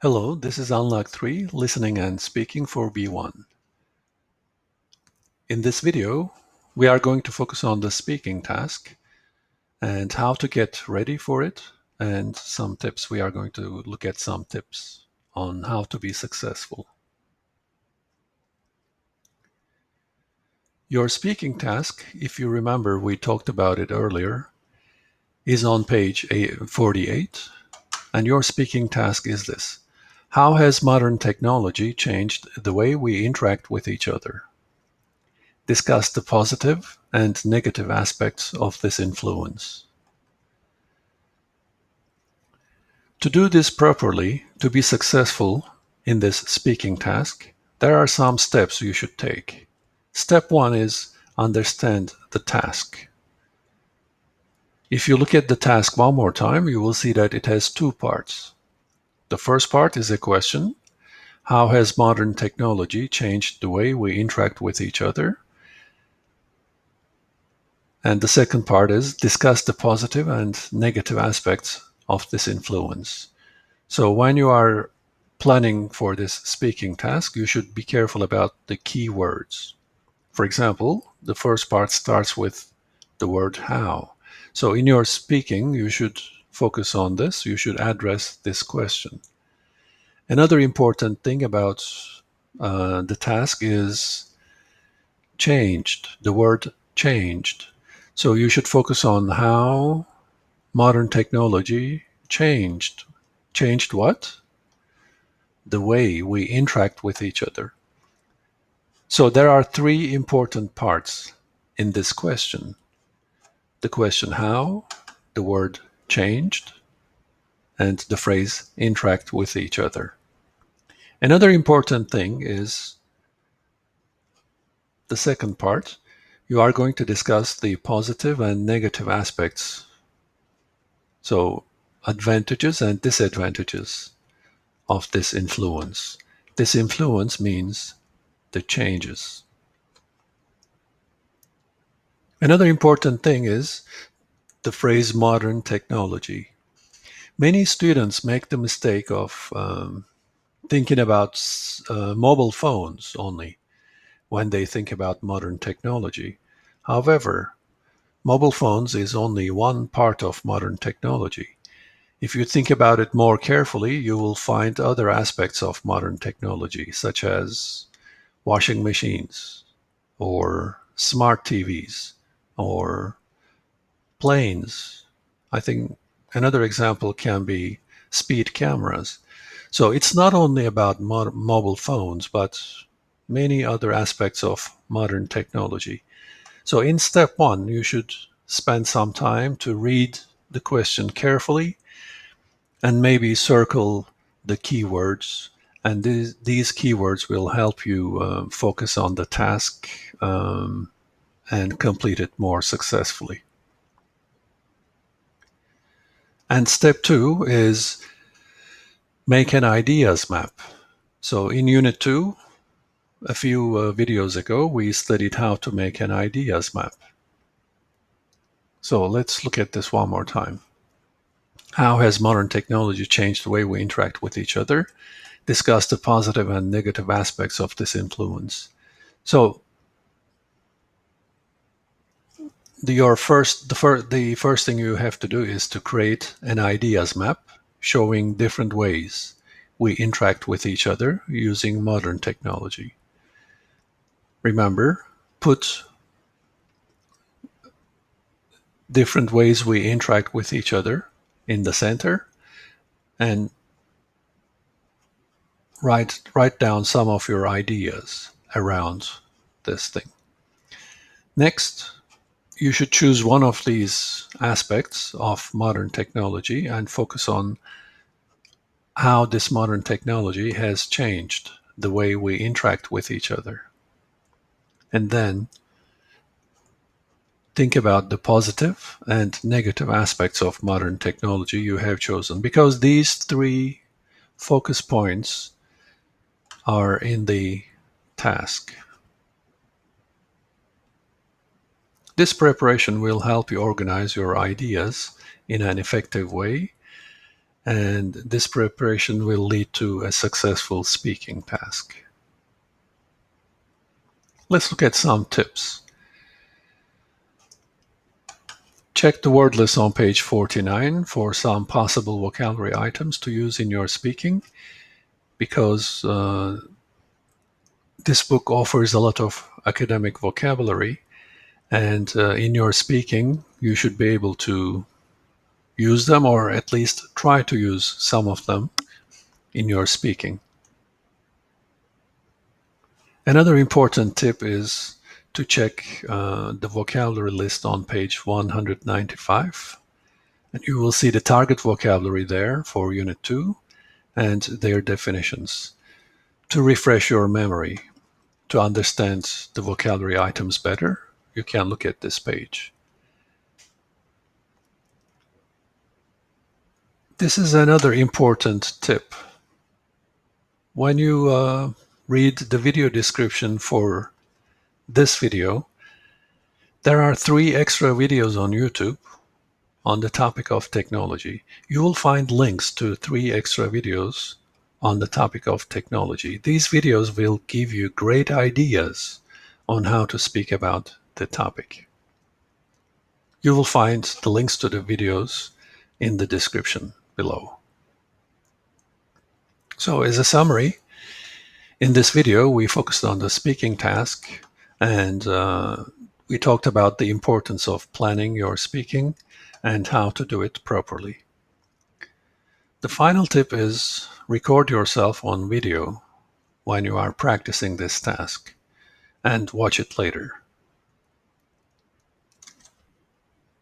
Hello, this is Unlock 3, listening and speaking for B1. In this video, we are going to focus on the speaking task and how to get ready for it, and some tips. We are going to look at some tips on how to be successful. Your speaking task, if you remember, we talked about it earlier, is on page 48, and your speaking task is this. How has modern technology changed the way we interact with each other? Discuss the positive and negative aspects of this influence. To do this properly, to be successful in this speaking task, there are some steps you should take. Step 1 is understand the task. If you look at the task one more time, you will see that it has two parts. The first part is a question. How has modern technology changed the way we interact with each other? And the second part is discuss the positive and negative aspects of this influence. So when you are planning for this speaking task, you should be careful about the key words. For example, the first part starts with the word how. So in your speaking, you should focus on this. You should address this question. Another important thing about the task is changed, the word changed. So you should focus on how modern technology changed. Changed what? The way we interact with each other. So there are three important parts in this question. The question how, the word changed, and the phrase interact with each other. Another important thing is the second part. You are going to discuss the positive and negative aspects. So advantages and disadvantages of this influence. This influence means the changes. Another important thing is the phrase modern technology. Many students make the mistake of thinking about mobile phones only when they think about modern technology. However, mobile phones is only one part of modern technology. If you think about it more carefully, you will find other aspects of modern technology, such as washing machines, or smart TVs, or planes. I think another example can be speed cameras. So it's not only about mobile phones, but many other aspects of modern technology. So in step one, you should spend some time to read the question carefully and maybe circle the keywords. And these keywords will help you focus on the task and complete it more successfully. And step two is make an ideas map. So in Unit 2, a few videos ago, we studied how to make an ideas map. So let's look at this one more time. How has modern technology changed the way we interact with each other? Discuss the positive and negative aspects of this influence. So the first thing you have to do is to create an ideas map showing different ways we interact with each other using modern technology. Remember, put different ways we interact with each other in the center and write down some of your ideas around this thing. Next, you should choose one of these aspects of modern technology and focus on how this modern technology has changed the way we interact with each other. And then think about the positive and negative aspects of modern technology you have chosen, because these three focus points are in the task. This preparation will help you organize your ideas in an effective way and this preparation will lead to a successful speaking task. Let's look at some tips. Check the word list on page 49 for some possible vocabulary items to use in your speaking, because this book offers a lot of academic vocabulary, and in your speaking, you should be able to use them, or at least try to use some of them in your speaking. Another important tip is to check the vocabulary list on page 195. And you will see the target vocabulary there for Unit 2 and their definitions. To refresh your memory, to understand the vocabulary items better, you can look at this page. This is another important tip. When you read the video description for this video, there are 3 extra videos on YouTube on the topic of technology. You will find links to 3 extra videos on the topic of technology. These videos will give you great ideas on how to speak about the topic. You will find the links to the videos in the description below. So as a summary, in this video we focused on the speaking task, and we talked about the importance of planning your speaking and how to do it properly. The final tip is record yourself on video when you are practicing this task and watch it later.